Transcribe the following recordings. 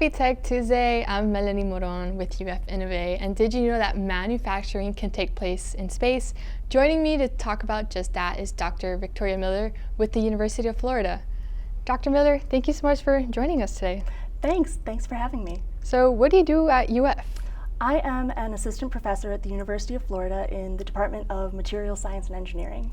Happy Tech Tuesday. I'm Melanie Moron with UF Innovate. And did you know that manufacturing can take place in space? Joining me to talk about just that is Dr. Victoria Miller with the University of Florida. Dr. Miller, thank you so much for joining us today. Thanks for having me. So what do you do at UF? I am an assistant professor at the University of Florida in the Department of Materials Science and Engineering.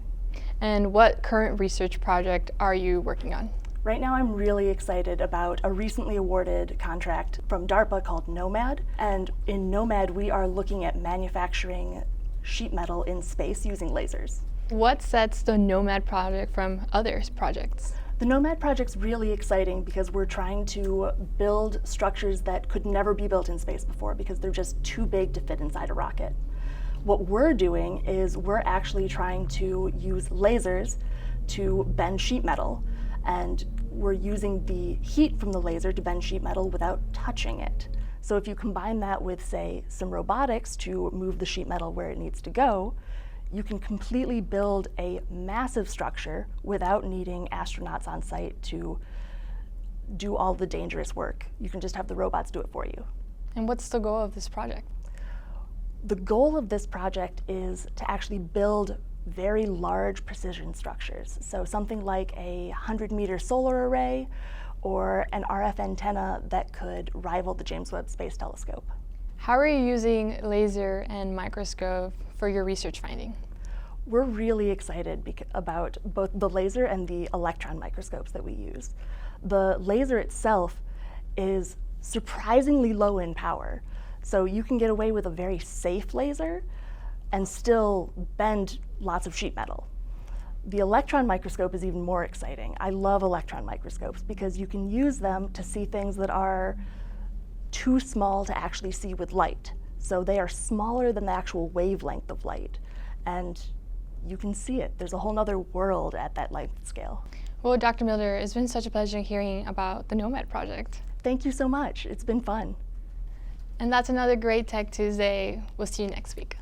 And what current research project are you working on? Right now I'm really excited about a recently awarded contract from DARPA called NOMAD. And in NOMAD we are looking at manufacturing sheet metal in space using lasers. What sets the NOMAD project from other projects? The NOMAD project's really exciting because we're trying to build structures that could never be built in space before because they're just too big to fit inside a rocket. What we're doing is we're actually trying to use lasers to bend sheet metal, and we're using the heat from the laser to bend sheet metal without touching it. So if you combine that with, say, some robotics to move the sheet metal where it needs to go, you can completely build a massive structure without needing astronauts on site to do all the dangerous work. You can just have the robots do it for you. And what's the goal of this project? The goal of this project is to actually build very large precision structures. So something like a 100-meter solar array or an RF antenna that could rival the James Webb Space Telescope. How are you using laser and microscope for your research finding? We're really excited about both the laser and the electron microscopes that we use. The laser itself is surprisingly low in power, so you can get away with a very safe laser and still bend lots of sheet metal. The electron microscope is even more exciting. I love electron microscopes because you can use them to see things that are too small to actually see with light. So they are smaller than the actual wavelength of light, and you can see it. There's a whole other world at that length scale. Well, Dr. Miller, it's been such a pleasure hearing about the NOMAD project. Thank you so much. It's been fun. And that's another great Tech Tuesday. We'll see you next week.